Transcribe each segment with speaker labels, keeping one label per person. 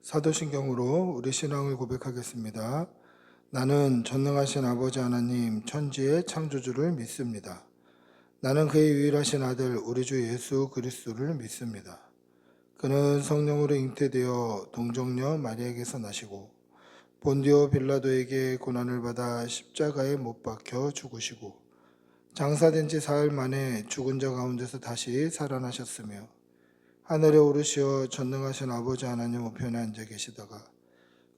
Speaker 1: 사도신경으로 우리 신앙을 고백하겠습니다. 나는 전능하신 아버지 하나님 천지의 창조주를 믿습니다. 나는 그의 유일하신 아들 우리 주 예수 그리스도를 믿습니다. 그는 성령으로 잉태되어 동정녀 마리아에게서 나시고 본디오 빌라도에게 고난을 받아 십자가에 못 박혀 죽으시고 장사된 지 사흘 만에 죽은 자 가운데서 다시 살아나셨으며 하늘에 오르시어 전능하신 아버지 하나님 우편에 앉아 계시다가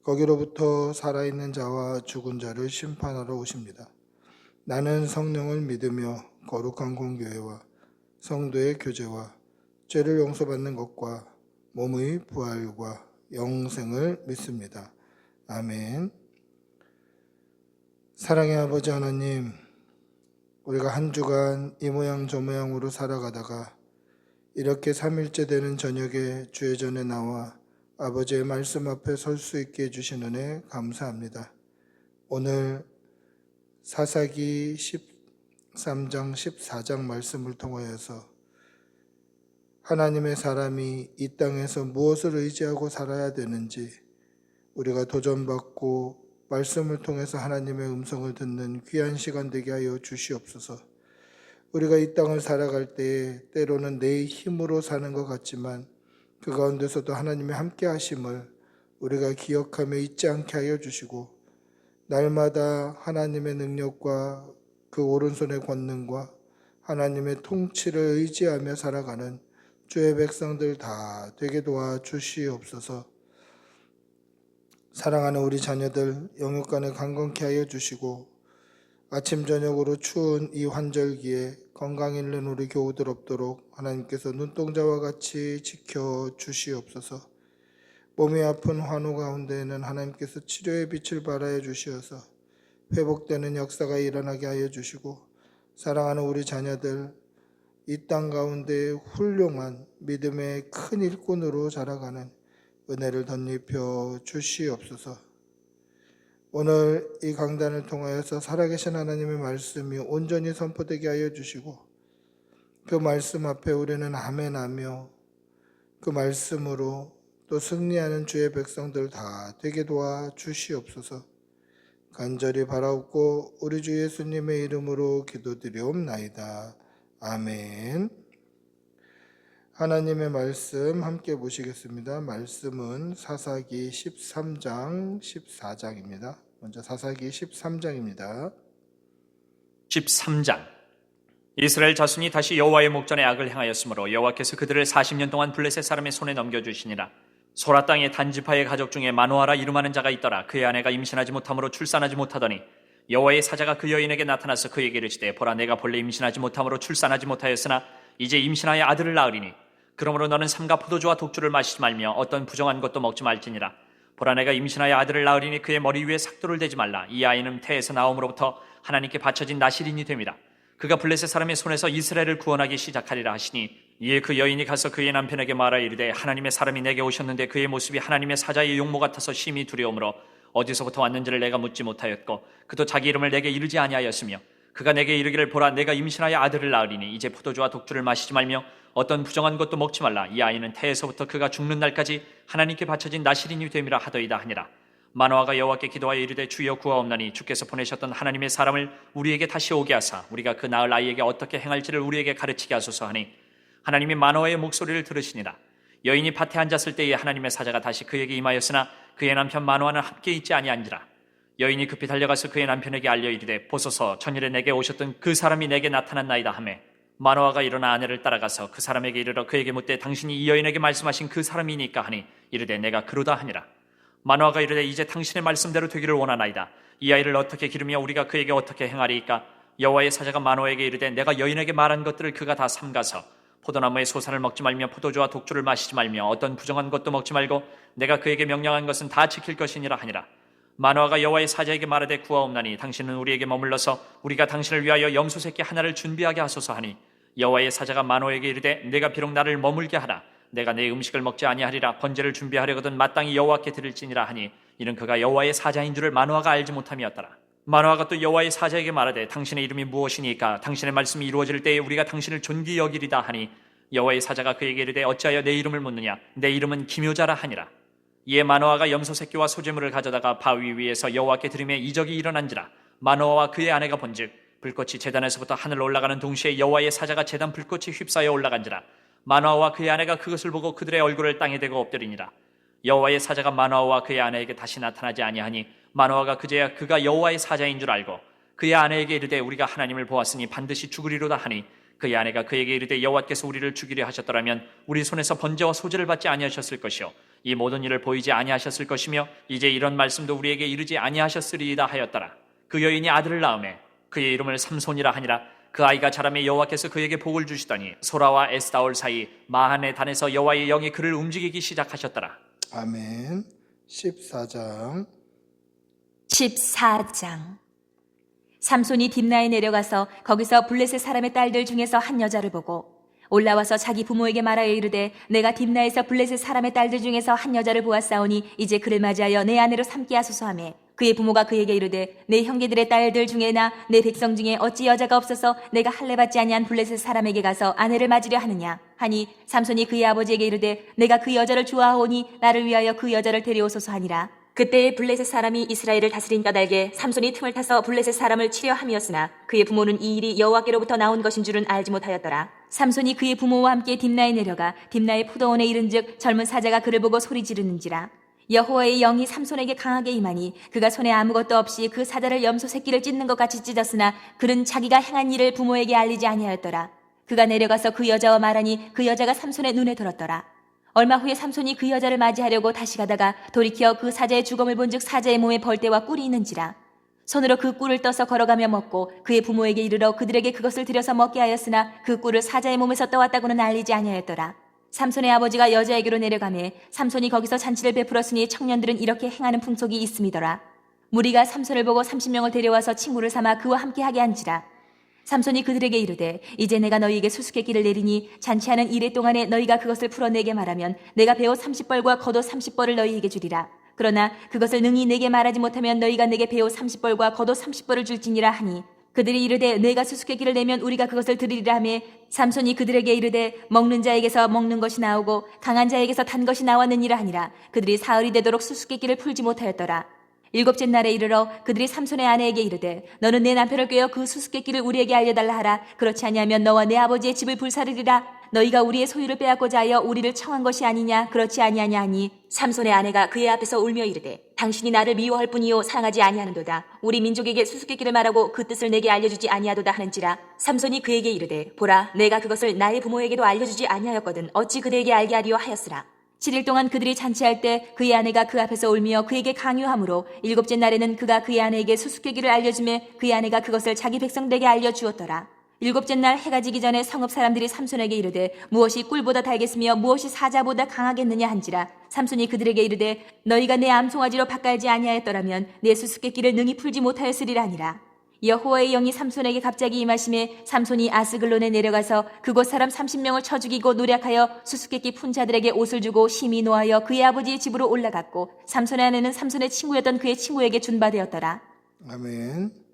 Speaker 1: 거기로부터 살아있는 자와 죽은 자를 심판하러 오십니다. 나는 성령을 믿으며 거룩한 공교회와 성도의 교제와 죄를 용서받는 것과 몸의 부활과 영생을 믿습니다. 아멘. 사랑의 아버지 하나님, 우리가 한 주간 이 모양 저 모양으로 살아가다가 이렇게 3일째 되는 저녁에 주의 전에 나와 아버지의 말씀 앞에 설 수 있게 해주신 은혜 감사합니다. 오늘 사사기 13장 14장 말씀을 통하여서 하나님의 사람이 이 땅에서 무엇을 의지하고 살아야 되는지 우리가 도전받고 말씀을 통해서 하나님의 음성을 듣는 귀한 시간 되게 하여 주시옵소서. 우리가 이 땅을 살아갈 때에 때로는 내 힘으로 사는 것 같지만 그 가운데서도 하나님의 함께 하심을 우리가 기억하며 잊지 않게 하여 주시고 날마다 하나님의 능력과 그 오른손의 권능과 하나님의 통치를 의지하며 살아가는 주의 백성들 다 되게 도와주시옵소서. 사랑하는 우리 자녀들 영육간에 강건케 하여 주시고 아침 저녁으로 추운 이 환절기에 건강 잃는 우리 교우들 없도록 하나님께서 눈동자와 같이 지켜 주시옵소서. 몸이 아픈 환우 가운데에는 하나님께서 치료의 빛을 발하여 주시어서 회복되는 역사가 일어나게 하여 주시고 사랑하는 우리 자녀들 이 땅 가운데 훌륭한 믿음의 큰 일꾼으로 자라가는 은혜를 덧입혀 주시옵소서. 오늘 이 강단을 통하여서 살아계신 하나님의 말씀이 온전히 선포되게 하여 주시고 그 말씀 앞에 우리는 아멘하며 그 말씀으로 또 승리하는 주의 백성들 다 되게 도와 주시옵소서. 간절히 바라옵고 우리 주 예수님의 이름으로 기도드리옵나이다. 아멘. 하나님의 말씀 함께 보시겠습니다. 말씀은 사사기 13장 14장입니다. 먼저 사사기 13장입니다.
Speaker 2: 13장. 이스라엘 자손이 다시 여호와의 목전에 악을 행하였으므로 여호와께서 그들을 40년 동안 블레셋 사람의 손에 넘겨주시니라. 소라 땅의 단지파의 가족 중에 마노아라 이름하는 자가 있더라. 그의 아내가 임신하지 못함으로 출산하지 못하더니 여호와의 사자가 그 여인에게 나타나서 그에게 이르시되 보라 내가 본래 임신하지 못함으로 출산하지 못하였으나 이제 임신하여 아들을 낳으리니 그러므로 너는 삼가 포도주와 독주를 마시지 말며 어떤 부정한 것도 먹지 말지니라. 보라 내가 임신하여 아들을 낳으리니 그의 머리 위에 삭도를 대지 말라. 이 아이는 태에서 나옴으로부터 하나님께 바쳐진 나실인이 됨이라. 그가 블레셋 사람의 손에서 이스라엘을 구원하기 시작하리라 하시니 이에 그 여인이 가서 그의 남편에게 말하 이르되 하나님의 사람이 내게 오셨는데 그의 모습이 하나님의 사자의 용모 같아서 심히 두려움으로 어디서부터 왔는지를 내가 묻지 못하였고 그도 자기 이름을 내게 이르지 아니하였으며 그가 내게 이르기를 보라 내가 임신하여 아들을 낳으리니 이제 포도주와 독주를 마시지 말며 어떤 부정한 것도 먹지 말라. 이 아이는 태에서부터 그가 죽는 날까지 하나님께 바쳐진 나실인이 됨이라 하더이다 하니라. 마노아가 여호와께 기도하여 이르되 주여 구하옵나니 주께서 보내셨던 하나님의 사람을 우리에게 다시 오게 하사 우리가 그 낳을 아이에게 어떻게 행할지를 우리에게 가르치게 하소서 하니 하나님이 마노아의 목소리를 들으시니라. 여인이 밭에 앉았을 때에 하나님의 사자가 다시 그에게 임하였으나 그의 남편 마노아는 함께 있지 아니한지라. 여인이 급히 달려가서 그의 남편에게 알려 이르되 보소서 전일에 내게 오셨던 그 사람이 내게 나타났나이다 하매 마노아가 일어나 아내를 따라가서 그 사람에게 이르러 그에게 묻되 당신이 이 여인에게 말씀하신 그 사람이니까 하니 이르되 내가 그로다 하니라. 마노아가 이르되 이제 당신의 말씀대로 되기를 원하나이다. 이 아이를 어떻게 기르며 우리가 그에게 어떻게 행하리이까. 여호와의 사자가 마노아에게 이르되 내가 여인에게 말한 것들을 그가 다 삼가서 포도나무의 소산을 먹지 말며 포도주와 독주를 마시지 말며 어떤 부정한 것도 먹지 말고 내가 그에게 명령한 것은 다 지킬 것이니라 하니라. 마노아가 여호와의 사자에게 말하되 구하옵나니 당신은 우리에게 머물러서 우리가 당신을 위하여 염소 새끼 하나를 준비하게 하소서 하니 여호와의 사자가 마노아에게 이르되 내가 비록 나를 머물게 하라. 내가 내 음식을 먹지 아니하리라. 번제를 준비하려거든 마땅히 여호와께 드릴지니라 하니 이는 그가 여호와의 사자인 줄을 마노아가 알지 못함이었더라. 마노아가 또 여호와의 사자에게 말하되 당신의 이름이 무엇이니까 당신의 말씀이 이루어질 때에 우리가 당신을 존귀 여기리다 하니 여호와의 사자가 그에게 이르되 어찌하여 내 이름을 묻느냐. 내 이름은 기묘자라 하니라. 이에 마노아가 염소 새끼와 소재물을 가져다가 바위 위에서 여호와께 드리매 이적이 일어난지라. 마노아와 그의 아내가 본즉 불꽃이 제단에서부터 하늘로 올라가는 동시에 여호와의 사자가 제단 불꽃이 휩싸여 올라간지라. 마노아와 그의 아내가 그것을 보고 그들의 얼굴을 땅에 대고 엎드리니라. 여호와의 사자가 마노아와 그의 아내에게 다시 나타나지 아니하니 마노아가 그제야 그가 여호와의 사자인 줄 알고 그의 아내에게 이르되 우리가 하나님을 보았으니 반드시 죽으리로다 하니 그의 아내가 그에게 이르되 여호와께서 우리를 죽이려 하셨더라면 우리 손에서 번제와 소제를 받지 아니하셨을 것이요 이 모든 일을 보이지 아니하셨을 것이며 이제 이런 말씀도 우리에게 이르지 아니하셨으리이다 하였더라. 그 여인이 아들을 낳음에 그의 이름을 삼손이라 하니라. 그 아이가 자라매 여호와께서 그에게 복을 주시더니 소라와 에스다올 사이 마한의 단에서 여호와의 영이 그를 움직이기 시작하셨더라.
Speaker 1: 아멘. 14장.
Speaker 3: 14장. 삼손이 딥나에 내려가서 거기서 블레셋 사람의 딸들 중에서 한 여자를 보고 올라와서 자기 부모에게 말하여 이르되 내가 딥나에서 블레셋 사람의 딸들 중에서 한 여자를 보았사오니 이제 그를 맞이하여 내 아내로 삼게 하소서 하매 그의 부모가 그에게 이르되 내 형제들의 딸들 중에나 내 백성 중에 어찌 여자가 없어서 내가 할례 받지 아니한 블레셋 사람에게 가서 아내를 맞으려 하느냐 하니 삼손이 그의 아버지에게 이르되 내가 그 여자를 좋아하오니 나를 위하여 그 여자를 데려오소서 하니라. 그때에 블레셋 사람이 이스라엘을 다스린 까닭에 삼손이 틈을 타서 블레셋 사람을 치려 함이었으나 그의 부모는 이 일이 여호와께로부터 나온 것인 줄은 알지 못하였더라. 삼손이 그의 부모와 함께 딥나에 내려가 딥나의 포도원에 이른즉 젊은 사자가 그를 보고 소리 지르는지라. 여호와의 영이 삼손에게 강하게 임하니 그가 손에 아무것도 없이 그 사자를 염소 새끼를 찢는 것 같이 찢었으나 그는 자기가 행한 일을 부모에게 알리지 아니하였더라. 그가 내려가서 그 여자와 말하니 그 여자가 삼손의 눈에 들었더라. 얼마 후에 삼손이 그 여자를 맞이하려고 다시 가다가 돌이켜 그 사자의 죽음을 본즉 사자의 몸에 벌떼와 꿀이 있는지라. 손으로 그 꿀을 떠서 걸어가며 먹고 그의 부모에게 이르러 그들에게 그것을 들여서 먹게 하였으나 그 꿀을 사자의 몸에서 떠왔다고는 알리지 아니하였더라. 삼손의 아버지가 여자에게로 내려가매 삼손이 거기서 잔치를 베풀었으니 청년들은 이렇게 행하는 풍속이 있음이더라. 무리가 삼손을 보고 30명을 데려와서 친구를 삼아 그와 함께 하게 한지라. 삼손이 그들에게 이르되 이제 내가 너희에게 수수께끼를 내리니 잔치하는 이래 동안에 너희가 그것을 풀어내게 말하면 내가 베옷 30벌과 겉옷 30벌을 너희에게 주리라. 그러나 그것을 능히 내게 말하지 못하면 너희가 내게 베옷 30벌과 겉옷 30벌을 줄지니라 하니 그들이 이르되 내가 수수께끼를 내면 우리가 그것을 드리리라 하매 삼손이 그들에게 이르되 먹는 자에게서 먹는 것이 나오고 강한 자에게서 단 것이 나왔느니라 하니라. 그들이 사흘이 되도록 수수께끼를 풀지 못하였더라. 일곱째 날에 이르러 그들이 삼손의 아내에게 이르되 너는 내 남편을 꾀어 그 수수께끼를 우리에게 알려달라 하라. 그렇지 아니하면 너와 내 아버지의 집을 불사르리라. 너희가 우리의 소유를 빼앗고자 하여 우리를 청한 것이 아니냐 그렇지 아니하냐 하니 삼손의 아내가 그의 앞에서 울며 이르되 당신이 나를 미워할 뿐이요 사랑하지 아니하는도다. 우리 민족에게 수수께끼를 말하고 그 뜻을 내게 알려주지 아니하도다 하는지라. 삼손이 그에게 이르되 보라 내가 그것을 나의 부모에게도 알려주지 아니하였거든 어찌 그대에게 알게 하리요 하였으라. 7일 동안 그들이 잔치할 때 그의 아내가 그 앞에서 울며 그에게 강요하므로 일곱째 날에는 그가 그의 아내에게 수수께끼를 알려주매 그의 아내가 그것을 자기 백성들에게 알려주었더라. 일곱째 날 해가 지기 전에 성읍 사람들이 삼손에게 이르되 무엇이 꿀보다 달겠으며 무엇이 사자보다 강하겠느냐 한지라. 삼손이 그들에게 이르되 너희가 내 암송아지로 밭갈지 아니하였더라면 내 수수께끼를 능히 풀지 못하였으리라 하니라. 여호와의 영이 삼손에게 갑자기 임하심에 삼손이 아스글론에 내려가서 그곳 사람 30명을 쳐 죽이고 노략하여 수수께끼 푼 자들에게 옷을 주고 심히 노하여 그의 아버지의 집으로 올라갔고 삼손의 아내는 삼손의 친구였던 그의 친구에게 준바되었더라.
Speaker 1: 아멘.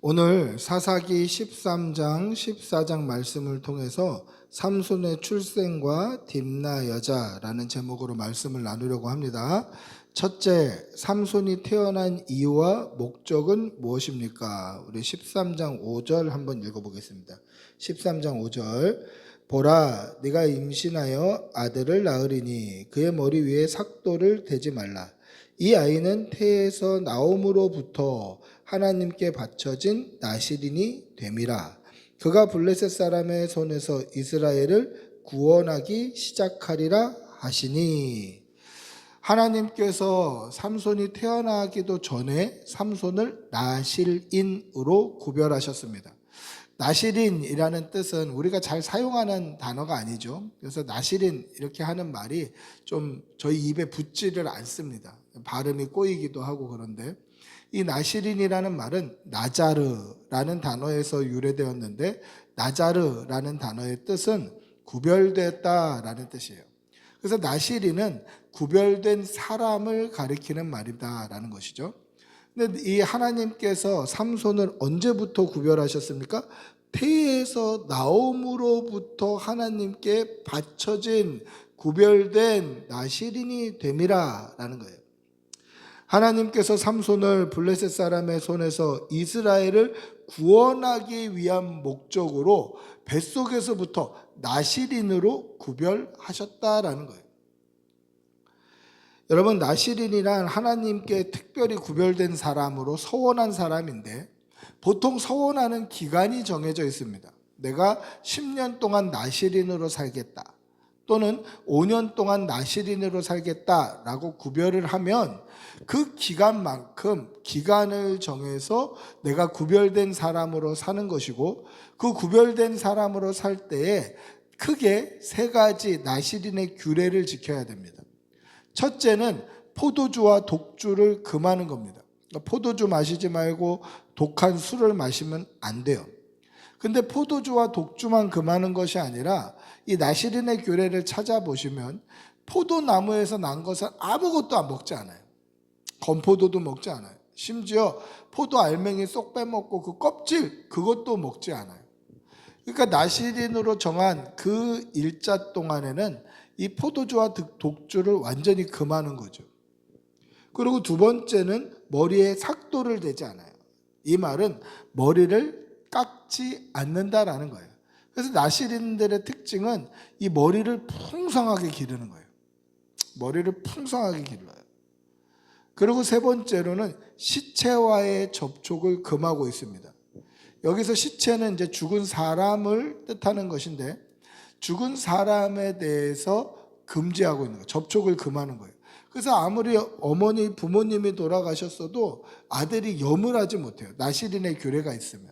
Speaker 1: 오늘 사사기 13장 14장 말씀을 통해서 삼손의 출생과 딥나 여자라는 제목으로 말씀을 나누려고 합니다. 첫째, 삼손이 태어난 이유와 목적은 무엇입니까? 우리 13장 5절 한번 읽어보겠습니다. 13장 5절 보라 네가 임신하여 아들을 낳으리니 그의 머리 위에 삭도를 대지 말라. 이 아이는 태에서 나옴으로부터 하나님께 바쳐진 나실인이 됨이라. 그가 블레셋 사람의 손에서 이스라엘을 구원하기 시작하리라 하시니. 하나님께서 삼손이 태어나기도 전에 삼손을 나실인으로 구별하셨습니다. 나실인이라는 뜻은 우리가 잘 사용하는 단어가 아니죠. 그래서 나실인 이렇게 하는 말이 좀 저희 입에 붙지를 않습니다. 발음이 꼬이기도 하고. 그런데 이 나실인이라는 말은 나자르라는 단어에서 유래되었는데 나자르라는 단어의 뜻은 구별됐다라는 뜻이에요. 그래서 나실인은 구별된 사람을 가리키는 말이다라는 것이죠. 근데 이 하나님께서 삼손을 언제부터 구별하셨습니까? 태에서 나옴으로부터 하나님께 바쳐진 구별된 나실인이 됨이라 라는 거예요. 하나님께서 삼손을 블레셋 사람의 손에서 이스라엘을 구원하기 위한 목적으로 뱃속에서부터 나실인으로 구별하셨다라는 거예요. 여러분, 나실인이란 하나님께 특별히 구별된 사람으로 서원한 사람인데, 보통 서원하는 기간이 정해져 있습니다. 내가 10년 동안 나실인으로 살겠다, 또는 5년 동안 나실인으로 살겠다라고 구별을 하면 그 기간만큼 기간을 정해서 내가 구별된 사람으로 사는 것이고, 그 구별된 사람으로 살 때에 크게 세 가지 나실인의 규례를 지켜야 됩니다. 첫째는 포도주와 독주를 금하는 겁니다. 포도주 마시지 말고 독한 술을 마시면 안 돼요. 근데 포도주와 독주만 금하는 것이 아니라 이 나실인의 규례를 찾아보시면 포도나무에서 난 것은 아무것도 안 먹지 않아요. 건포도도 먹지 않아요. 심지어 포도 알맹이 쏙 빼먹고 그 껍질, 그것도 먹지 않아요. 그러니까 나실인으로 정한 그 일자 동안에는 이 포도주와 독주를 완전히 금하는 거죠. 그리고 두 번째는 머리에 삭도를 대지 않아요. 이 말은 머리를 깎지 않는다라는 거예요. 그래서 나실인들의 특징은 이 머리를 풍성하게 기르는 거예요. 머리를 풍성하게 길러요. 그리고 세 번째로는 시체와의 접촉을 금하고 있습니다. 여기서 시체는 이제 죽은 사람을 뜻하는 것인데, 죽은 사람에 대해서 금지하고 있는 거예요. 접촉을 금하는 거예요. 그래서 아무리 어머니, 부모님이 돌아가셨어도 아들이 염을 하지 못해요. 나실인의 규례가 있으면.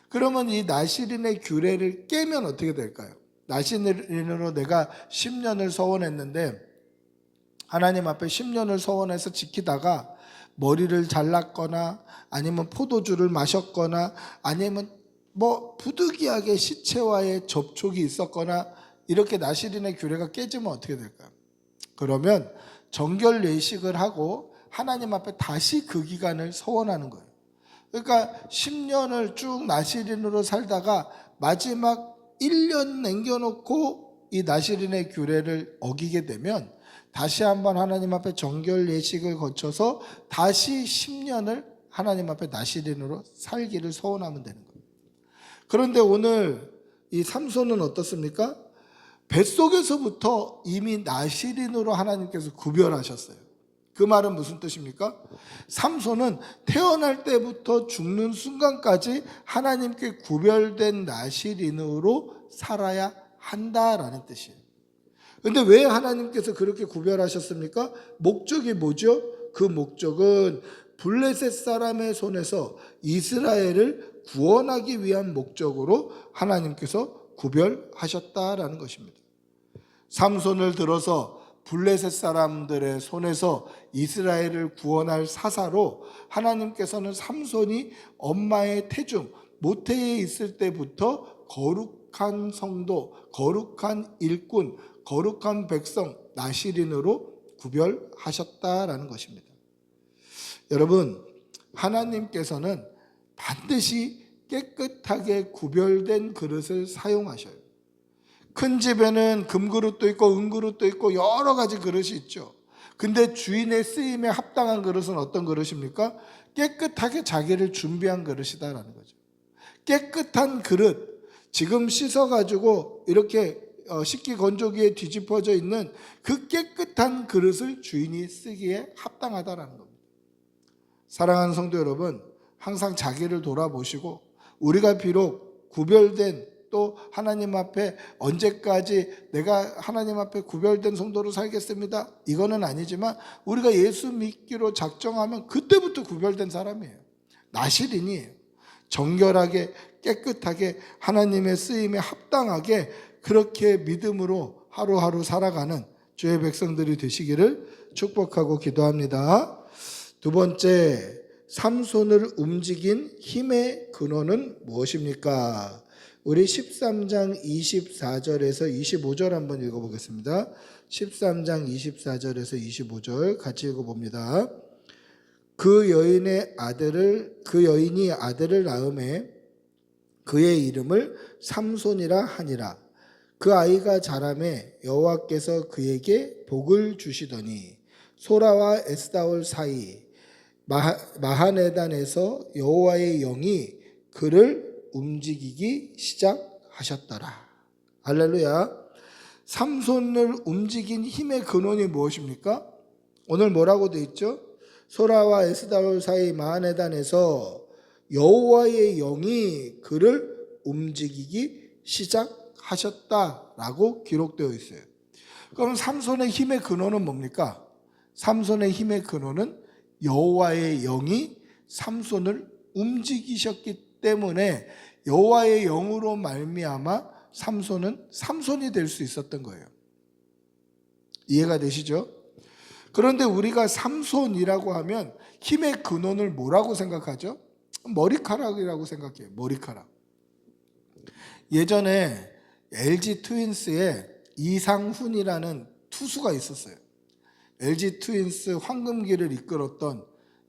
Speaker 1: 그러면 이 나실인의 규례를 깨면 어떻게 될까요? 나실인으로 내가 10년을 서원했는데, 하나님 앞에 10년을 서원해서 지키다가 머리를 잘랐거나 아니면 포도주를 마셨거나 아니면 부득이하게 시체와의 접촉이 있었거나 이렇게 나실인의 규례가 깨지면 어떻게 될까요? 그러면 정결 예식을 하고 하나님 앞에 다시 그 기간을 서원하는 거예요. 그러니까 10년을 쭉 나실인으로 살다가 마지막 1년 남겨놓고 이 나실인의 규례를 어기게 되면 다시 한번 하나님 앞에 정결 예식을 거쳐서 다시 10년을 하나님 앞에 나실인으로 살기를 서원하면 되는 거예요. 그런데 오늘 이 삼손은 어떻습니까? 뱃속에서부터 이미 나실인으로 하나님께서 구별하셨어요. 그 말은 무슨 뜻입니까? 삼손은 태어날 때부터 죽는 순간까지 하나님께 구별된 나실인으로 살아야 한다라는 뜻이에요. 근데 왜 하나님께서 그렇게 구별하셨습니까? 목적이 뭐죠? 그 목적은 블레셋 사람의 손에서 이스라엘을 구원하기 위한 목적으로 하나님께서 구별하셨다라는 것입니다. 삼손을 들어서 블레셋 사람들의 손에서 이스라엘을 구원할 사사로 하나님께서는 삼손이 엄마의 태중 모태에 있을 때부터 거룩한 성도, 거룩한 일꾼, 거룩한 백성 나실인으로 구별하셨다라는 것입니다. 여러분, 하나님께서는 반드시 깨끗하게 구별된 그릇을 사용하셔요. 큰 집에는 금그릇도 있고 은그릇도 있고 여러 가지 그릇이 있죠. 근데 주인의 쓰임에 합당한 그릇은 어떤 그릇입니까? 깨끗하게 자기를 준비한 그릇이다라는 거죠. 깨끗한 그릇, 지금 씻어가지고 이렇게 식기 건조기에 뒤집어져 있는 그 깨끗한 그릇을 주인이 쓰기에 합당하다라는 겁니다. 사랑하는 성도 여러분, 항상 자기를 돌아보시고 우리가 비록 구별된 또 하나님 앞에 언제까지 내가 하나님 앞에 구별된 성도로 살겠습니다, 이거는 아니지만 우리가 예수 믿기로 작정하면 그때부터 구별된 사람이에요. 나실인이에요. 정결하게 깨끗하게 하나님의 쓰임에 합당하게 그렇게 믿음으로 하루하루 살아가는 주의 백성들이 되시기를 축복하고 기도합니다. 두 번째, 삼손을 움직인 힘의 근원은 무엇입니까? 우리 13장 24절에서 25절 한번 읽어보겠습니다. 13장 24절에서 25절 같이 읽어봅니다. 그 여인이 아들을 낳음에 그의 이름을 삼손이라 하니라. 그 아이가 자라매 여호와께서 그에게 복을 주시더니 소라와 에스다올 사이 마하네단에서 여호와의 영이 그를 움직이기 시작하셨더라. 할렐루야. 삼손을 움직인 힘의 근원이 무엇입니까? 오늘 뭐라고 되어 있죠? 소라와 에스다올 사이 마하네단에서 여호와의 영이 그를 움직이기 시작하셨다라고 기록되어 있어요. 그럼 삼손의 힘의 근원은 뭡니까? 삼손의 힘의 근원은 여호와의 영이 삼손을 움직이셨기 때문에 여호와의 영으로 말미암아 삼손은 삼손이 될 수 있었던 거예요. 이해가 되시죠? 그런데 우리가 삼손이라고 하면 힘의 근원을 뭐라고 생각하죠? 머리카락이라고 생각해요. 머리카락. 예전에 LG 트윈스에 이상훈이라는 투수가 있었어요. LG 트윈스 황금기를 이끌었던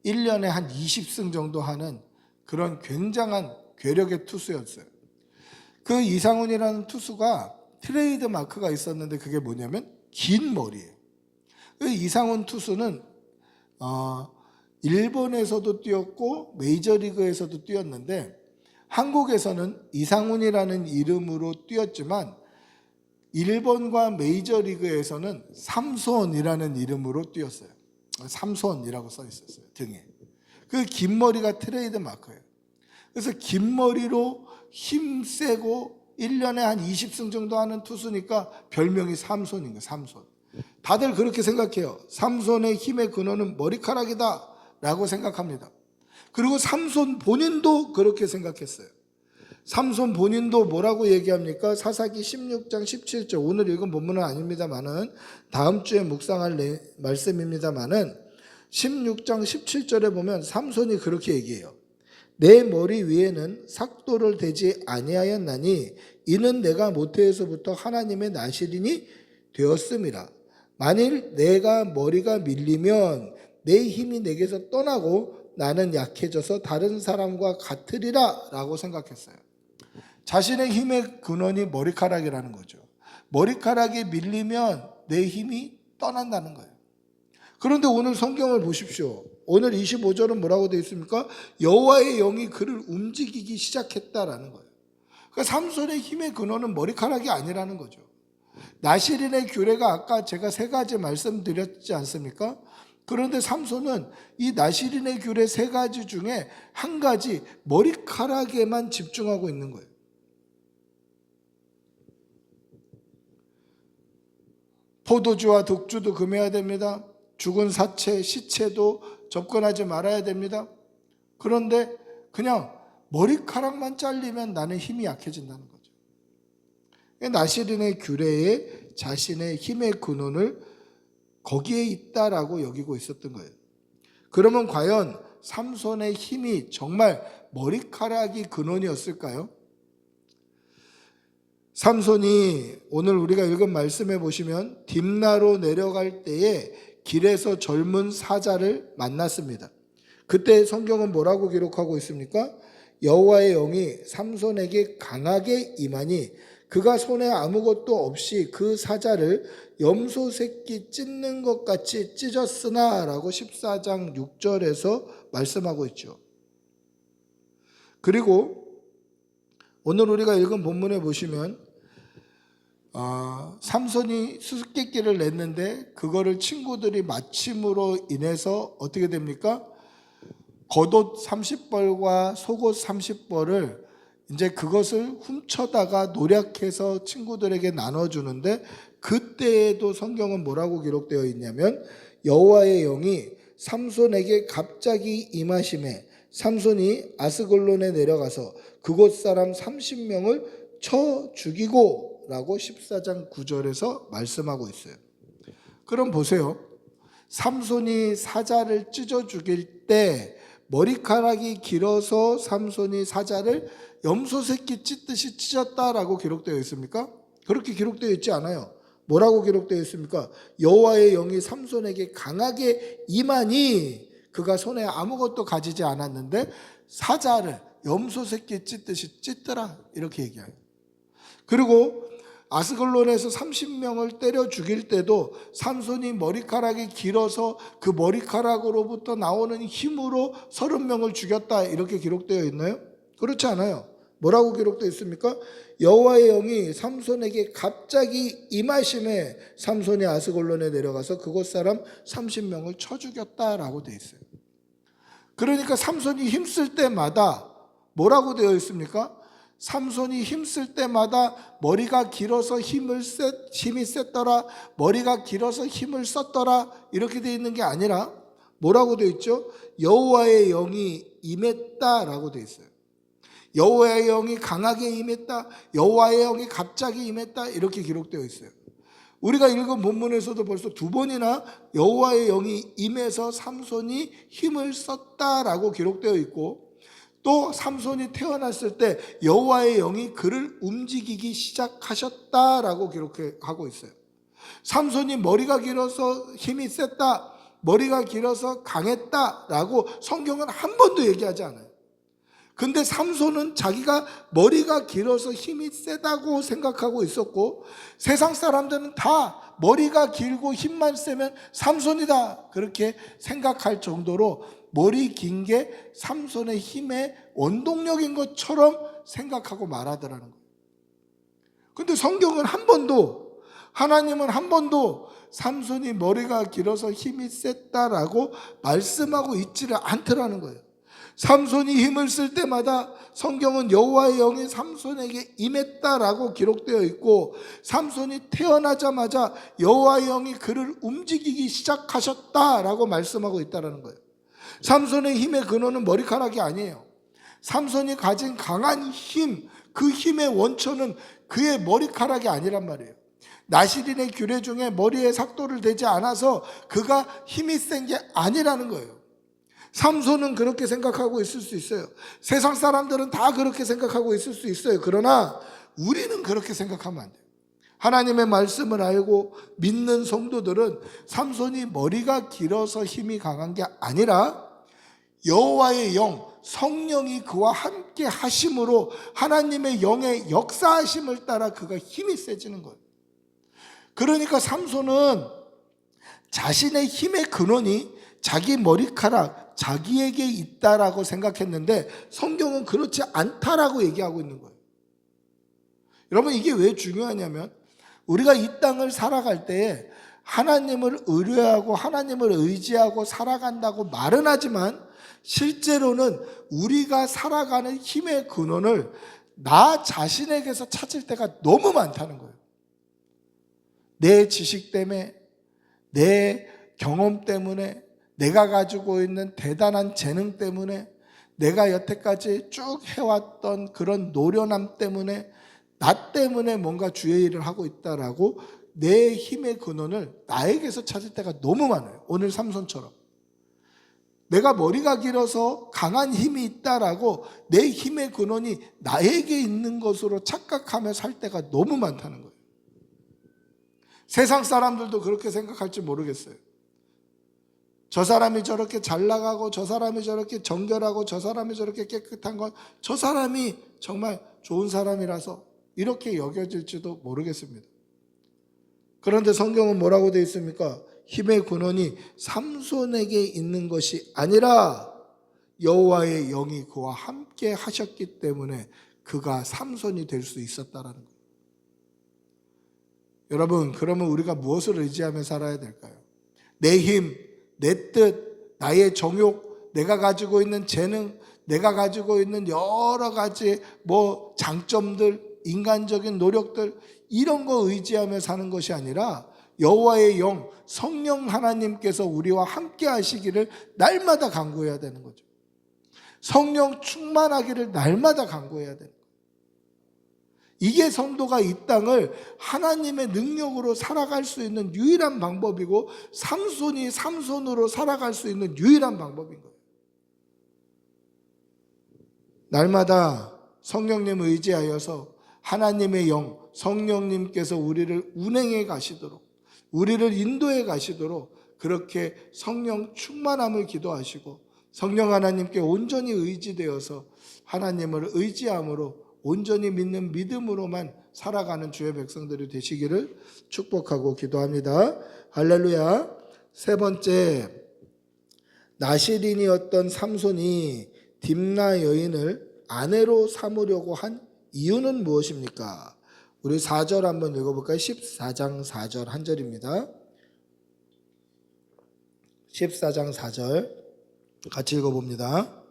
Speaker 1: 1년에 한 20승 정도 하는 그런 굉장한 괴력의 투수였어요. 그 이상훈이라는 투수가 트레이드 마크가 있었는데 그게 뭐냐면 긴 머리예요. 그 이상훈 투수는 일본에서도 뛰었고 메이저리그에서도 뛰었는데 한국에서는 이상훈이라는 이름으로 뛰었지만 일본과 메이저리그에서는 삼손이라는 이름으로 뛰었어요. 삼손이라고 써 있었어요, 등에. 그 긴 머리가 트레이드 마크예요. 그래서 긴 머리로 힘세고 1년에 한 20승 정도 하는 투수니까 별명이 삼손인 거예요. 삼손. 다들 그렇게 생각해요. 삼손의 힘의 근원은 머리카락이다 라고 생각합니다. 그리고 삼손 본인도 그렇게 생각했어요. 삼손 본인도 뭐라고 얘기합니까? 사사기 16장 17절, 오늘 읽은 본문은 아닙니다만은 다음 주에 묵상할 말씀입니다만은 16장 17절에 보면 삼손이 그렇게 얘기해요. 내 머리 위에는 삭도를 대지 아니하였나니 이는 내가 모태에서부터 하나님의 나실인이 되었음이라. 만일 내가 머리가 밀리면 내 힘이 내게서 떠나고 나는 약해져서 다른 사람과 같으리라 라고 생각했어요. 자신의 힘의 근원이 머리카락이라는 거죠. 머리카락이 밀리면 내 힘이 떠난다는 거예요. 그런데 오늘 성경을 보십시오. 오늘 25절은 뭐라고 되어 있습니까? 여호와의 영이 그를 움직이기 시작했다라는 거예요. 그러니까 삼손의 힘의 근원은 머리카락이 아니라는 거죠. 나실인의 규례가 아까 제가 3가지 말씀드렸지 않습니까? 그런데 삼손은 이 나실인의 규례 3가지 중에 한 가지 머리카락에만 집중하고 있는 거예요. 포도주와 독주도 금해야 됩니다. 죽은 사체, 시체도 접근하지 말아야 됩니다. 그런데 그냥 머리카락만 잘리면 나는 힘이 약해진다는 거죠. 나실인의 규례에 자신의 힘의 근원을 거기에 있다라고 여기고 있었던 거예요. 그러면 과연 삼손의 힘이 정말 머리카락이 근원이었을까요? 삼손이 오늘 우리가 읽은 말씀에 보시면 딥나로 내려갈 때에 길에서 젊은 사자를 만났습니다. 그때 성경은 뭐라고 기록하고 있습니까? 여호와의 영이 삼손에게 강하게 임하니 그가 손에 아무것도 없이 그 사자를 염소 새끼 찢는 것 같이 찢었으나 라고 14장 6절에서 말씀하고 있죠. 그리고 오늘 우리가 읽은 본문에 보시면 삼손이 수수께끼를 냈는데 그거를 친구들이 맞힘으로 인해서 어떻게 됩니까? 겉옷 30벌과 속옷 30벌을 이제 그것을 훔쳐다가 노력해서 친구들에게 나눠주는데 그때에도 성경은 뭐라고 기록되어 있냐면 여호와의 영이 삼손에게 갑자기 임하심에 삼손이 아스글론에 내려가서 그곳 사람 30명을 쳐 죽이고 라고 14장 9절에서 말씀하고 있어요. 그럼 보세요. 삼손이 사자를 찢어 죽일 때 머리카락이 길어서 삼손이 사자를 염소 새끼 찢듯이 찢었다라고 기록되어 있습니까? 그렇게 기록되어 있지 않아요. 뭐라고 기록되어 있습니까? 여호와의 영이 삼손에게 강하게 임하니 그가 손에 아무것도 가지지 않았는데 사자를 염소 새끼 찢듯이 찢더라 이렇게 얘기해요. 그리고 아스글론에서 30명을 때려 죽일 때도 삼손이 머리카락이 길어서 그 머리카락으로부터 나오는 힘으로 30명을 죽였다 이렇게 기록되어 있나요? 그렇지 않아요. 뭐라고 기록되어 있습니까? 여호와의 영이 삼손에게 갑자기 임하심에 삼손이 아스글론에 내려가서 그곳 사람 30명을 쳐 죽였다라고 되어 있어요. 그러니까 삼손이 힘쓸 때마다 뭐라고 되어 있습니까? 삼손이 힘쓸 때마다 머리가 길어서 힘이 셌더라, 머리가 길어서 힘을 썼더라 이렇게 되어 있는 게 아니라 뭐라고 되어 있죠? 여호와의 영이 임했다라고 되어 있어요. 여호와의 영이 강하게 임했다, 여호와의 영이 갑자기 임했다 이렇게 기록되어 있어요. 우리가 읽은 본문에서도 벌써 2번이나 여호와의 영이 임해서 삼손이 힘을 썼다라고 기록되어 있고, 또 삼손이 태어났을 때 여호와의 영이 그를 움직이기 시작하셨다라고 기록하고 있어요. 삼손이 머리가 길어서 힘이 셌다, 머리가 길어서 강했다라고 성경은 한 번도 얘기하지 않아요. 근데 삼손은 자기가 머리가 길어서 힘이 세다고 생각하고 있었고, 세상 사람들은 다 머리가 길고 힘만 세면 삼손이다 그렇게 생각할 정도로 머리 긴 게 삼손의 힘의 원동력인 것처럼 생각하고 말하더라는 거예요. 근데 성경은 한 번도, 하나님은 한 번도 삼손이 머리가 길어서 힘이 셌다라고 말씀하고 있지를 않더라는 거예요. 삼손이 힘을 쓸 때마다 성경은 여호와의 영이 삼손에게 임했다라고 기록되어 있고, 삼손이 태어나자마자 여호와의 영이 그를 움직이기 시작하셨다라고 말씀하고 있다는 거예요. 삼손의 힘의 근원은 머리카락이 아니에요. 삼손이 가진 강한 힘, 그 힘의 원천은 그의 머리카락이 아니란 말이에요. 나시린의 규례 중에 머리에 삭도를 대지 않아서 그가 힘이 센 게 아니라는 거예요. 삼손은 그렇게 생각하고 있을 수 있어요. 세상 사람들은 다 그렇게 생각하고 있을 수 있어요. 그러나 우리는 그렇게 생각하면 안 돼요. 하나님의 말씀을 알고 믿는 성도들은 삼손이 머리가 길어서 힘이 강한 게 아니라 여호와의 영, 성령이 그와 함께 하심으로 하나님의 영의 역사하심을 따라 그가 힘이 세지는 거예요. 그러니까 삼손은 자신의 힘의 근원이 자기 머리카락, 자기에게 있다라고 생각했는데 성경은 그렇지 않다라고 얘기하고 있는 거예요. 여러분, 이게 왜 중요하냐면 우리가 이 땅을 살아갈 때에 하나님을 의뢰하고 하나님을 의지하고 살아간다고 말은 하지만 실제로는 우리가 살아가는 힘의 근원을 나 자신에게서 찾을 때가 너무 많다는 거예요. 내 지식 때문에, 내 경험 때문에, 내가 가지고 있는 대단한 재능 때문에, 내가 여태까지 쭉 해왔던 그런 노련함 때문에, 나 때문에 뭔가 주의 일을 하고 있다라고 내 힘의 근원을 나에게서 찾을 때가 너무 많아요. 오늘 삼손처럼 내가 머리가 길어서 강한 힘이 있다라고 내 힘의 근원이 나에게 있는 것으로 착각하며 살 때가 너무 많다는 거예요. 세상 사람들도 그렇게 생각할지 모르겠어요. 저 사람이 저렇게 잘 나가고 저 사람이 저렇게 정결하고 저 사람이 저렇게 깨끗한 건 저 사람이 정말 좋은 사람이라서 이렇게 여겨질지도 모르겠습니다. 그런데 성경은 뭐라고 되어 있습니까? 힘의 근원이 삼손에게 있는 것이 아니라 여호와의 영이 그와 함께 하셨기 때문에 그가 삼손이 될 수 있었다라는 거예요. 여러분, 그러면 우리가 무엇을 의지하며 살아야 될까요? 내 힘, 내 뜻, 나의 정욕, 내가 가지고 있는 재능, 내가 가지고 있는 여러 가지 장점들, 인간적인 노력들, 이런 거 의지하며 사는 것이 아니라 여호와의 영, 성령 하나님께서 우리와 함께 하시기를 날마다 간구해야 되는 거죠. 성령 충만하기를 날마다 간구해야 되는 거예요. 이게 성도가 이 땅을 하나님의 능력으로 살아갈 수 있는 유일한 방법이고, 삼손이 삼손으로 살아갈 수 있는 유일한 방법인 거예요. 날마다 성령님 의지하여서 하나님의 영, 성령님께서 우리를 운행해 가시도록, 우리를 인도해 가시도록 그렇게 성령 충만함을 기도하시고 성령 하나님께 온전히 의지되어서 하나님을 의지함으로 온전히 믿는 믿음으로만 살아가는 주의 백성들이 되시기를 축복하고 기도합니다. 할렐루야. 세 번째, 나시린이었던 삼손이 딥나 여인을 아내로 삼으려고 한 이유는 무엇입니까? 우리 4절 한번 읽어볼까요? 14장 4절 한 절입니다. 14장 4절 같이 읽어봅니다.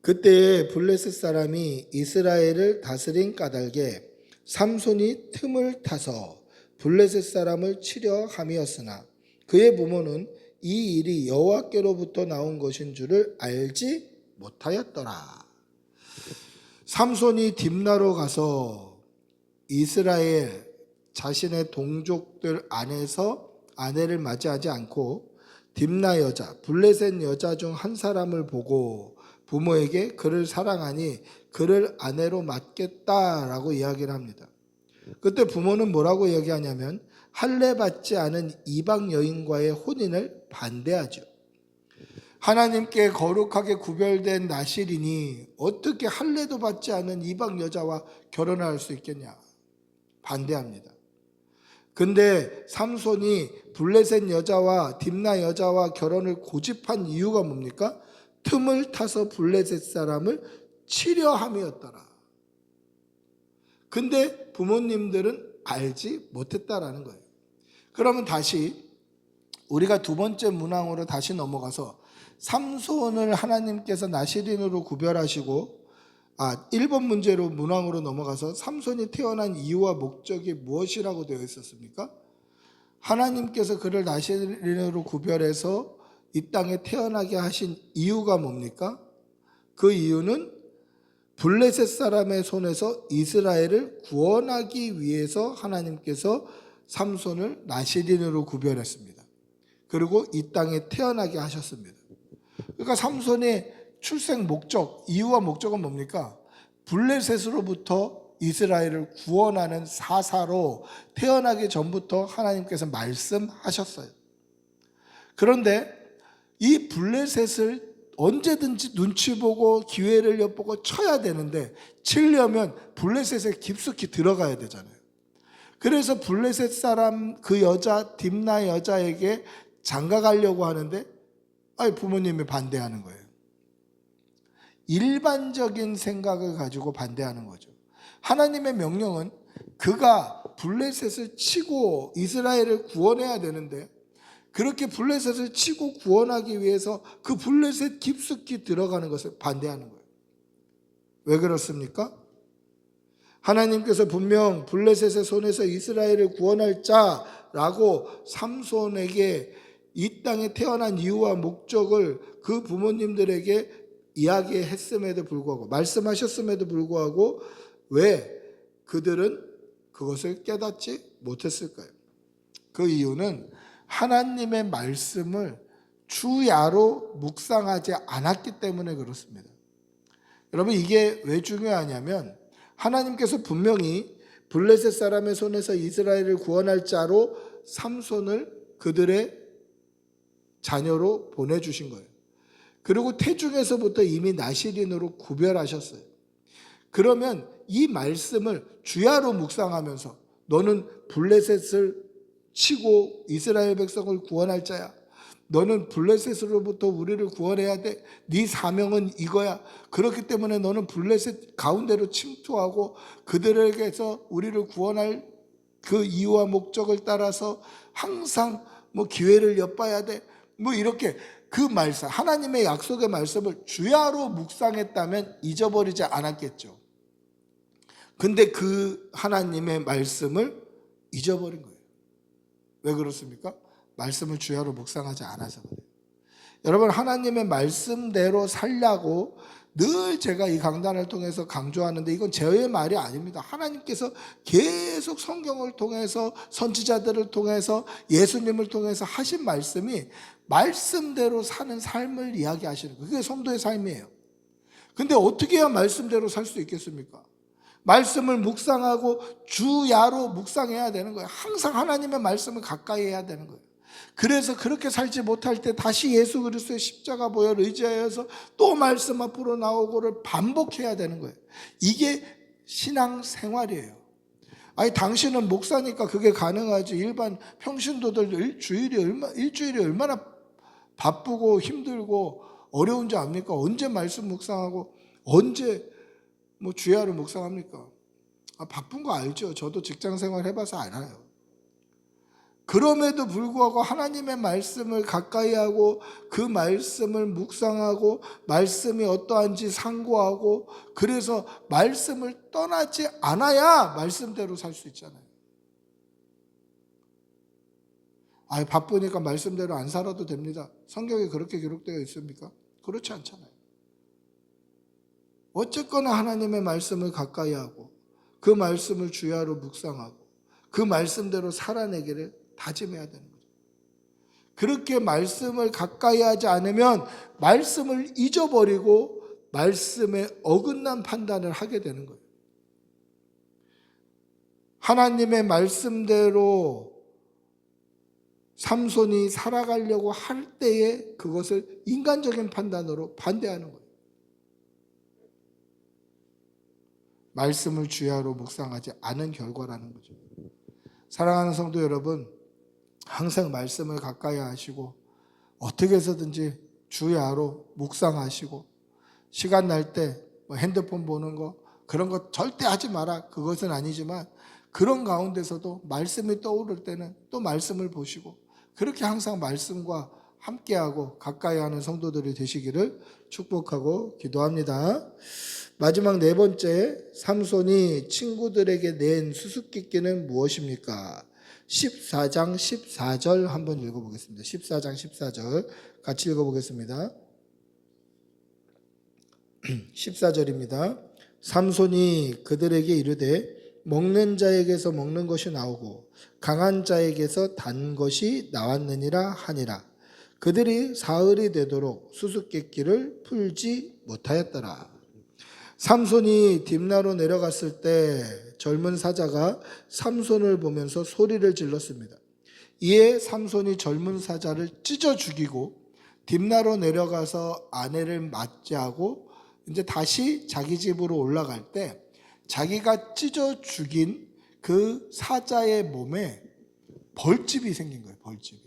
Speaker 1: 그때에 블레셋 사람이 이스라엘을 다스린 까닭에 삼손이 틈을 타서 블레셋 사람을 치려 함이었으나 그의 부모는 이 일이 여호와께로부터 나온 것인 줄을 알지 못하였더라. 삼손이 딥나로 가서 이스라엘 자신의 동족들 안에서 아내를 맞이하지 않고 딥나 여자, 블레셋 여자 중 한 사람을 보고 부모에게 그를 사랑하니 그를 아내로 맡겠다라고 이야기를 합니다. 그때 부모는 뭐라고 이야기하냐면 할례 받지 않은 이방 여인과의 혼인을 반대하죠. 하나님께 거룩하게 구별된 나시린이 어떻게 할례도 받지 않은 이방 여자와 결혼할 수 있겠냐? 반대합니다. 근데 삼손이 블레셋 여자와 딥나 여자와 결혼을 고집한 이유가 뭡니까? 틈을 타서 블레셋 사람을 치려 함이었더라. 근데 부모님들은 알지 못했다라는 거예요. 그러면 다시 우리가 두 번째 문항으로 다시 넘어가서 삼손을 하나님께서 나시린으로 구별하시고 1번 문제로 문항으로 넘어가서 삼손이 태어난 이유와 목적이 무엇이라고 되어 있었습니까? 하나님께서 그를 나시린으로 구별해서 이 땅에 태어나게 하신 이유가 뭡니까? 그 이유는 블레셋 사람의 손에서 이스라엘을 구원하기 위해서 하나님께서 삼손을 나시린으로 구별했습니다. 그리고 이 땅에 태어나게 하셨습니다. 그러니까 삼손의 출생 목적, 이유와 목적은 뭡니까? 블레셋으로부터 이스라엘을 구원하는 사사로 태어나기 전부터 하나님께서 말씀하셨어요. 그런데 이 블레셋을 언제든지 눈치 보고 기회를 엿보고 쳐야 되는데 치려면 블레셋에 깊숙이 들어가야 되잖아요. 그래서 블레셋 사람 그 여자 딥나 여자에게 장가가려고 하는데 부모님이 반대하는 거예요. 일반적인 생각을 가지고 반대하는 거죠. 하나님의 명령은 그가 블레셋을 치고 이스라엘을 구원해야 되는데 그렇게 블레셋을 치고 구원하기 위해서 그 블레셋 깊숙이 들어가는 것을 반대하는 거예요. 왜 그렇습니까? 하나님께서 분명 블레셋의 손에서 이스라엘을 구원할 자라고 삼손에게 이 땅에 태어난 이유와 목적을 그 부모님들에게 이야기했음에도 불구하고 말씀하셨음에도 불구하고 왜 그들은 그것을 깨닫지 못했을까요? 그 이유는 하나님의 말씀을 주야로 묵상하지 않았기 때문에 그렇습니다. 여러분 이게 왜 중요하냐면 하나님께서 분명히 블레셋 사람의 손에서 이스라엘을 구원할 자로 삼손을 그들의 자녀로 보내주신 거예요. 그리고 태중에서부터 이미 나시린으로 구별하셨어요. 그러면 이 말씀을 주야로 묵상하면서 너는 블레셋을 치고 이스라엘 백성을 구원할 자야. 너는 블레셋으로부터 우리를 구원해야 돼. 네 사명은 이거야. 그렇기 때문에 너는 블레셋 가운데로 침투하고 그들에게서 우리를 구원할 그 이유와 목적을 따라서 항상 기회를 엿봐야 돼. 이렇게 그 말씀, 하나님의 약속의 말씀을 주야로 묵상했다면 잊어버리지 않았겠죠. 근데 그 하나님의 말씀을 잊어버린 거예요. 왜 그렇습니까? 말씀을 주야로 묵상하지 않아서 그래요. 여러분 하나님의 말씀대로 살려고 늘 제가 이 강단을 통해서 강조하는데 이건 제 말이 아닙니다. 하나님께서 계속 성경을 통해서 선지자들을 통해서 예수님을 통해서 하신 말씀이 말씀대로 사는 삶을 이야기하시는 거예요. 그게 성도의 삶이에요. 근데 어떻게 해야 말씀대로 살 수 있겠습니까? 말씀을 묵상하고 주야로 묵상해야 되는 거예요. 항상 하나님의 말씀을 가까이 해야 되는 거예요. 그래서 그렇게 살지 못할 때 다시 예수 그리스도의 십자가 보혈을 의지하여서 또 말씀 앞으로 나오고를 반복해야 되는 거예요. 이게 신앙 생활이에요. 아니 당신은 목사니까 그게 가능하지. 일반 평신도들 일주일이 얼마나 바쁘고 힘들고 어려운지 압니까? 언제 말씀 묵상하고 언제 주야를 묵상합니까? 바쁜 거 알죠. 저도 직장 생활 해봐서 알아요. 그럼에도 불구하고 하나님의 말씀을 가까이 하고 그 말씀을 묵상하고 말씀이 어떠한지 상고하고 그래서 말씀을 떠나지 않아야 말씀대로 살 수 있잖아요. 바쁘니까 말씀대로 안 살아도 됩니다. 성경에 그렇게 기록되어 있습니까? 그렇지 않잖아요. 어쨌거나 하나님의 말씀을 가까이 하고 그 말씀을 주야로 묵상하고 그 말씀대로 살아내기를 다짐해야 되는 거죠. 그렇게 말씀을 가까이 하지 않으면 말씀을 잊어버리고 말씀에 어긋난 판단을 하게 되는 거예요. 하나님의 말씀대로 삼손이 살아가려고 할 때에 그것을 인간적인 판단으로 반대하는 거예요. 말씀을 주야로 묵상하지 않은 결과라는 거죠. 사랑하는 성도 여러분, 항상 말씀을 가까이 하시고 어떻게 해서든지 주야로 묵상하시고 시간 날 때 핸드폰 보는 거 그런 거 절대 하지 마라. 그것은 아니지만 그런 가운데서도 말씀이 떠오를 때는 또 말씀을 보시고 그렇게 항상 말씀과 함께하고 가까이 하는 성도들이 되시기를 축복하고 기도합니다. 마지막 네 번째, 삼손이 친구들에게 낸 수수께끼는 무엇입니까? 14장 14절 한번 읽어보겠습니다. 14장 14절 같이 읽어보겠습니다. 14절입니다. 삼손이 그들에게 이르되 먹는 자에게서 먹는 것이 나오고 강한 자에게서 단 것이 나왔느니라 하니라. 그들이 사흘이 되도록 수수께끼를 풀지 못하였더라. 삼손이 딥나로 내려갔을 때 젊은 사자가 삼손을 보면서 소리를 질렀습니다. 이에 삼손이 젊은 사자를 찢어 죽이고 딥나로 내려가서 아내를 맞이하고 이제 다시 자기 집으로 올라갈 때 자기가 찢어 죽인 그 사자의 몸에 벌집이 생긴 거예요. 벌집이.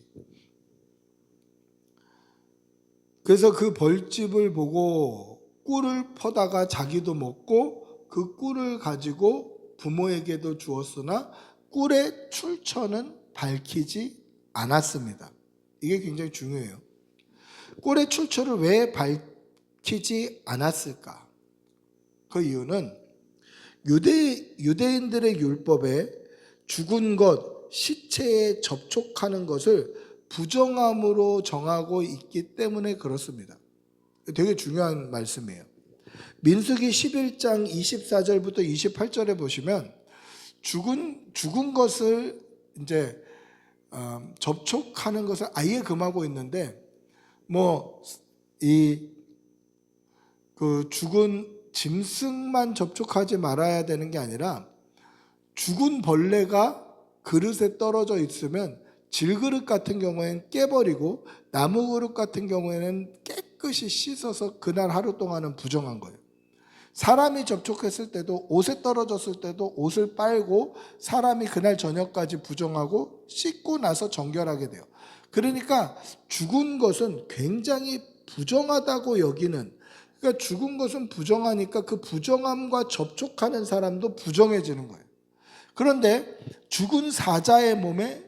Speaker 1: 그래서 그 벌집을 보고 꿀을 퍼다가 자기도 먹고 그 꿀을 가지고 부모에게도 주었으나 꿀의 출처는 밝히지 않았습니다. 이게 굉장히 중요해요. 꿀의 출처를 왜 밝히지 않았을까? 그 이유는 유대인들의 율법에 죽은 것, 시체에 접촉하는 것을 부정함으로 정하고 있기 때문에 그렇습니다. 되게 중요한 말씀이에요. 민수기 11장 24절부터 28절에 보시면 죽은 것을 이제 접촉하는 것을 아예 금하고 있는데 그 죽은 짐승만 접촉하지 말아야 되는 게 아니라 죽은 벌레가 그릇에 떨어져 있으면 질그릇 같은 경우에는 깨버리고 나무 그릇 같은 경우에는 깨끗이 씻어서 그날 하루 동안은 부정한 거예요. 사람이 접촉했을 때도 옷에 떨어졌을 때도 옷을 빨고 사람이 그날 저녁까지 부정하고 씻고 나서 정결하게 돼요. 그러니까 죽은 것은 굉장히 부정하다고 여기는, 그러니까 죽은 것은 부정하니까 그 부정함과 접촉하는 사람도 부정해지는 거예요. 그런데 죽은 사자의 몸에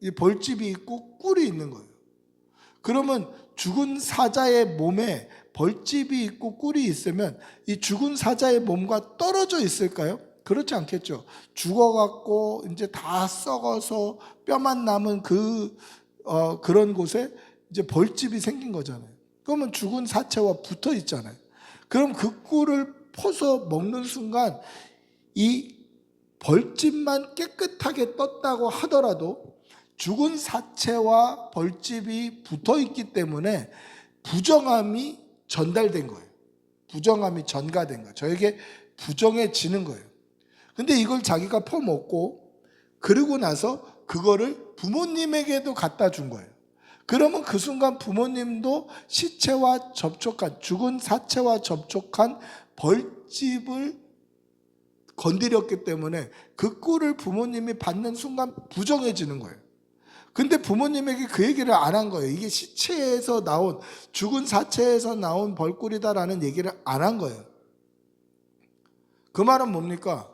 Speaker 1: 이 벌집이 있고 꿀이 있는 거예요. 그러면 죽은 사자의 몸에 벌집이 있고 꿀이 있으면 이 죽은 사자의 몸과 떨어져 있을까요? 그렇지 않겠죠. 죽어갖고 이제 다 썩어서 뼈만 남은 그런 곳에 이제 벌집이 생긴 거잖아요. 그러면 죽은 사체와 붙어 있잖아요. 그럼 그 꿀을 퍼서 먹는 순간 이 벌집만 깨끗하게 떴다고 하더라도 죽은 사체와 벌집이 붙어 있기 때문에 부정함이 전달된 거예요. 부정함이 전가된 거예요. 저에게 부정해지는 거예요. 근데 이걸 자기가 퍼먹고 그러고 나서 그거를 부모님에게도 갖다 준 거예요. 그러면 그 순간 부모님도 시체와 접촉한, 죽은 사체와 접촉한 벌집을 건드렸기 때문에 그 꿀을 부모님이 받는 순간 부정해지는 거예요. 근데 부모님에게 그 얘기를 안 한 거예요. 이게 시체에서 나온, 죽은 사체에서 나온 벌꿀이다라는 얘기를 안 한 거예요. 그 말은 뭡니까?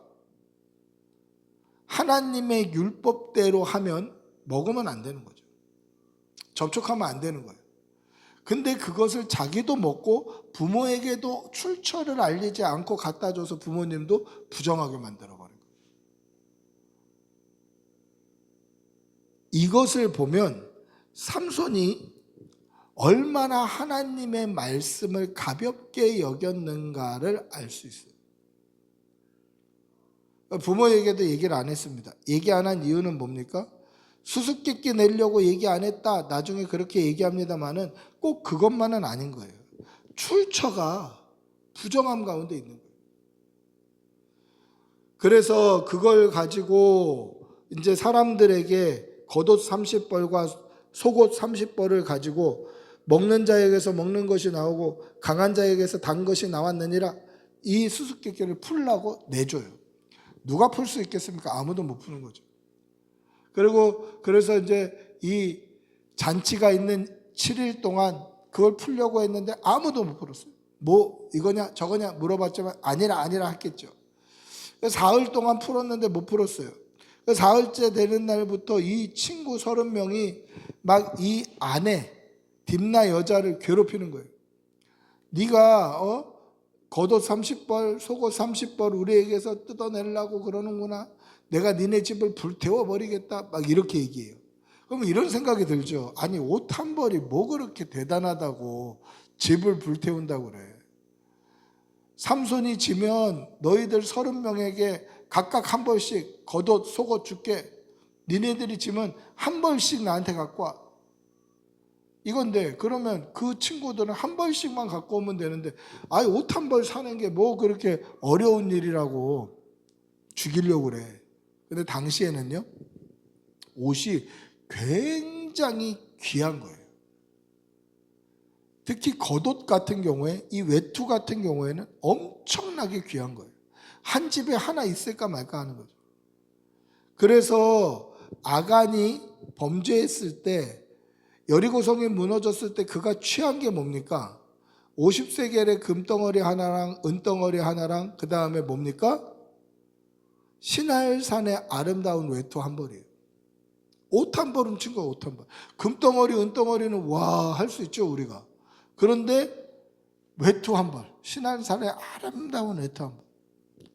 Speaker 1: 하나님의 율법대로 하면 먹으면 안 되는 거죠. 접촉하면 안 되는 거예요. 근데 그것을 자기도 먹고 부모에게도 출처를 알리지 않고 갖다 줘서 부모님도 부정하게 만들어버린 거예요. 이것을 보면 삼손이 얼마나 하나님의 말씀을 가볍게 여겼는가를 알 수 있어요. 부모에게도 얘기를 안 했습니다. 얘기 안 한 이유는 뭡니까? 수수께끼 내려고 얘기 안 했다. 나중에 그렇게 얘기합니다만은 꼭 그것만은 아닌 거예요. 출처가 부정함 가운데 있는 거예요. 그래서 그걸 가지고 이제 사람들에게 겉옷 30벌과 속옷 30벌을 가지고 먹는 자에게서 먹는 것이 나오고 강한 자에게서 단 것이 나왔느니라, 이 수수께끼를 풀라고 내줘요. 누가 풀 수 있겠습니까? 아무도 못 푸는 거죠. 그래서 이제 이 잔치가 있는 7일 동안 그걸 풀려고 했는데 아무도 못 풀었어요. 뭐 이거냐 저거냐 물어봤지만 아니라 했겠죠. 사흘 동안 풀었는데 못 풀었어요. 사흘째 되는 날부터 이 친구 30명이 막 이 아내 딥나 여자를 괴롭히는 거예요. 네가 겉옷 30벌 속옷 30벌 우리에게서 뜯어내려고 그러는구나. 내가 니네 집을 불태워버리겠다. 막 이렇게 얘기해요. 그러면 이런 생각이 들죠. 아니 옷 한 벌이 뭐 그렇게 대단하다고 집을 불태운다고 그래. 삼손이 지면 너희들 30명에게 각각 한 벌씩 겉옷 속옷 줄게. 니네들이 지면 한 벌씩 나한테 갖고 와. 이건데 그러면 그 친구들은 한 벌씩만 갖고 오면 되는데 아예 옷 한 벌 사는 게 뭐 그렇게 어려운 일이라고 죽이려고 그래. 근데 당시에는요, 옷이 굉장히 귀한 거예요. 특히 겉옷 같은 경우에, 이 외투 같은 경우에는 엄청나게 귀한 거예요. 한 집에 하나 있을까 말까 하는 거죠. 그래서 아간이 범죄했을 때, 여리고성이 무너졌을 때 그가 취한 게 뭡니까? 50세겔의 금덩어리 하나랑 은덩어리 하나랑 그 다음에 뭡니까? 시날산의 아름다운 외투 한 벌이에요. 옷 한 벌 훔친 거예요. 옷 한 벌. 금덩어리 은덩어리는 와 할 수 있죠 우리가. 그런데 외투 한 벌, 시날산의 아름다운 외투 한 벌,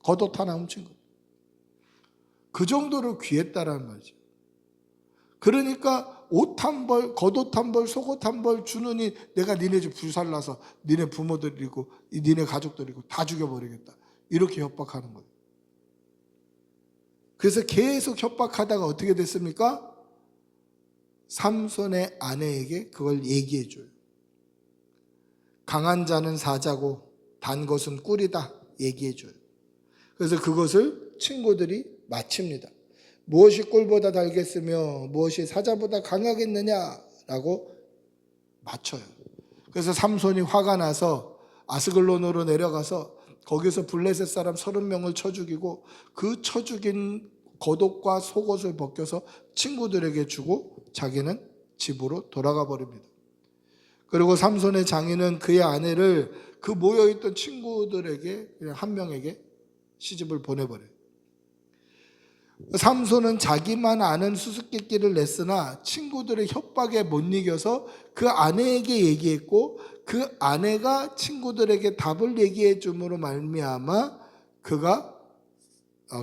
Speaker 1: 겉옷 하나 훔친 거예요. 그 정도로 귀했다라는 말이죠. 그러니까 옷 한 벌, 겉옷 한 벌, 속옷 한 벌 주느니 내가 니네 집 불살라서 니네 부모들이고 니네 가족들이고 다 죽여버리겠다. 이렇게 협박하는 거예요. 그래서 계속 협박하다가 어떻게 됐습니까? 삼손의 아내에게 그걸 얘기해 줘요. 강한 자는 사자고 단 것은 꿀이다 얘기해 줘요. 그래서 그것을 친구들이 마칩니다. 무엇이 꿀보다 달겠으며 무엇이 사자보다 강하겠느냐라고 맞춰요. 그래서 삼손이 화가 나서 아스글론으로 내려가서 거기서 블레셋 사람 30명을 쳐 죽이고 그 쳐 죽인 겉옷과 속옷을 벗겨서 친구들에게 주고 자기는 집으로 돌아가 버립니다. 그리고 삼손의 장인은 그의 아내를 그 모여있던 친구들에게 그냥 한 명에게 시집을 보내버려요. 삼손은 자기만 아는 수수께끼를 냈으나 친구들의 협박에 못 이겨서 그 아내에게 얘기했고 그 아내가 친구들에게 답을 얘기해 줌으로 말미암아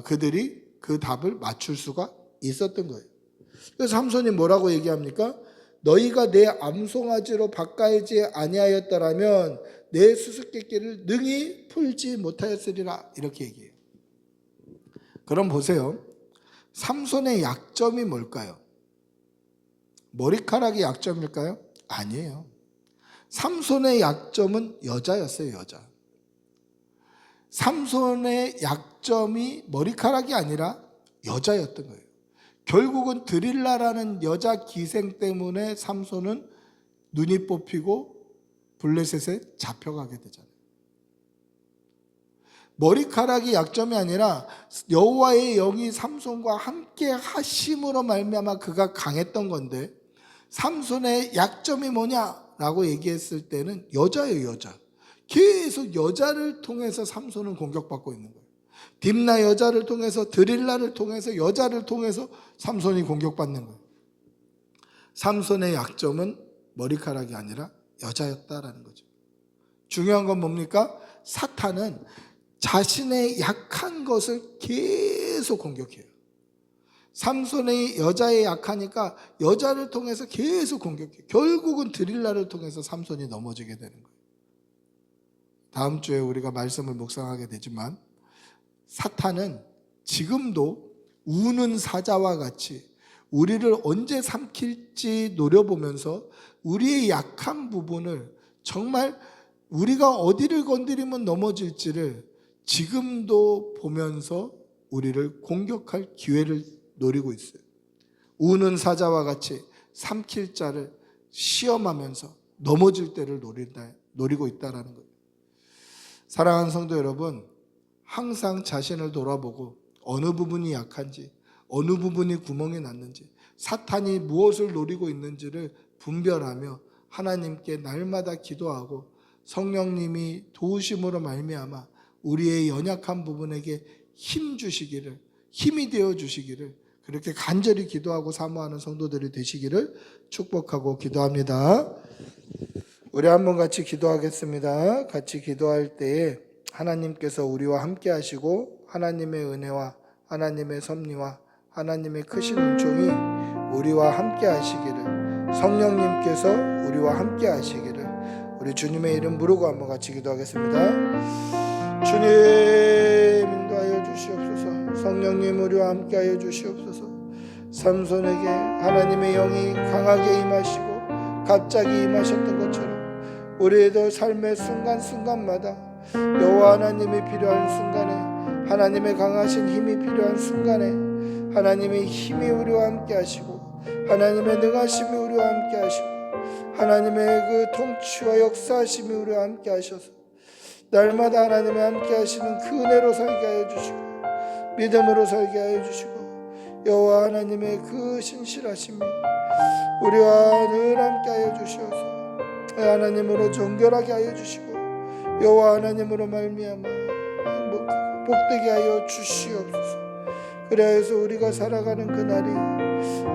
Speaker 1: 그들이 그 답을 맞출 수가 있었던 거예요. 그래서 삼손이 뭐라고 얘기합니까? 너희가 내 암송아지로 바꿔야지 아니하였더라면 내 수수께끼를 능히 풀지 못하였으리라 이렇게 얘기해요. 그럼 보세요. 삼손의 약점이 뭘까요? 머리카락이 약점일까요? 아니에요. 삼손의 약점은 여자였어요. 여자. 삼손의 약점이 머리카락이 아니라 여자였던 거예요. 결국은 드릴라라는 여자 기생 때문에 삼손은 눈이 뽑히고 블레셋에 잡혀가게 되잖아요. 머리카락이 약점이 아니라 여호와의 영이 삼손과 함께 하심으로 말미암아 그가 강했던 건데, 삼손의 약점이 뭐냐라고 얘기했을 때는 여자예요. 여자. 계속 여자를 통해서 삼손은 공격받고 있는 거예요. 딥나 여자를 통해서, 드릴라를 통해서, 여자를 통해서 삼손이 공격받는 거예요. 삼손의 약점은 머리카락이 아니라 여자였다라는 거죠. 중요한 건 뭡니까? 사탄은 자신의 약한 것을 계속 공격해요. 삼손의 여자에 약하니까 여자를 통해서 계속 공격해요. 결국은 드릴라를 통해서 삼손이 넘어지게 되는 거예요. 다음 주에 우리가 말씀을 묵상하게 되지만, 사탄은 지금도 우는 사자와 같이 우리를 언제 삼킬지 노려보면서 우리의 약한 부분을, 정말 우리가 어디를 건드리면 넘어질지를 지금도 보면서 우리를 공격할 기회를 노리고 있어요. 우는 사자와 같이 삼킬 자를 시험하면서 넘어질 때를 노리고 있다는 거예요. 사랑하는 성도 여러분, 항상 자신을 돌아보고 어느 부분이 약한지, 어느 부분이 구멍이 났는지, 사탄이 무엇을 노리고 있는지를 분별하며 하나님께 날마다 기도하고 성령님이 도우심으로 말미암아 우리의 연약한 부분에게 힘 주시기를, 힘이 되어 주시기를, 그렇게 간절히 기도하고 사모하는 성도들이 되시기를 축복하고 기도합니다. 우리 한번 같이 기도하겠습니다. 같이 기도할 때에 하나님께서 우리와 함께 하시고 하나님의 은혜와 하나님의 섭리와 하나님의 크신 은총이 우리와 함께 하시기를, 성령님께서 우리와 함께 하시기를 우리 주님의 이름 부르고 한번 같이 기도하겠습니다. 주님 인도하여 주시옵소서. 성령님 우리와 함께 하여 주시옵소서. 삼손에게 하나님의 영이 강하게 임하시고 갑자기 임하셨던 것처럼 우리의 삶의 순간순간마다 여호와 하나님이 필요한 순간에, 하나님의 강하신 힘이 필요한 순간에 하나님의 힘이 우리와 함께 하시고 하나님의 능하심이 우리와 함께 하시고 하나님의 그 통치와 역사하심이 우리와 함께 하셔서 날마다 하나님의 함께 하시는 그 은혜로 살게 하여 주시고 믿음으로 살게 하여 주시고 여호와 하나님의 그 신실하심이 우리와 늘 함께 하여 주시어서 하나님으로 정결하게 하여 주시고 여호와 하나님으로 말미암아 복되게 하여 주시옵소서. 그래서 우리가 살아가는 그날이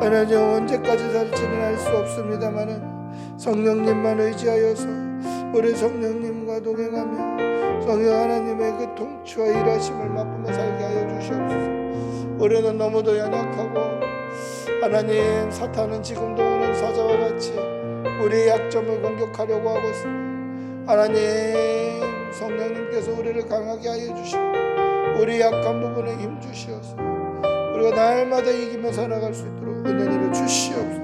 Speaker 1: 하나님 언제까지 살지는 알 수 없습니다마는 성령님만 의지하여서 우리 성령님과 동행하며 성령 하나님의 그 통치와 일하심을 맛보며 살게 하여 주시옵소서. 우리는 너무도 연약하고 하나님, 사탄은 지금도 우는 사자와 같이 우리의 약점을 공격하려고 하고 있습니다. 하나님, 성령님께서 우리를 강하게 하여 주시고 우리 약한 부분에 힘 주시어서 우리가 날마다 이기며 살아갈 수 있도록 은혜를 주시옵소서.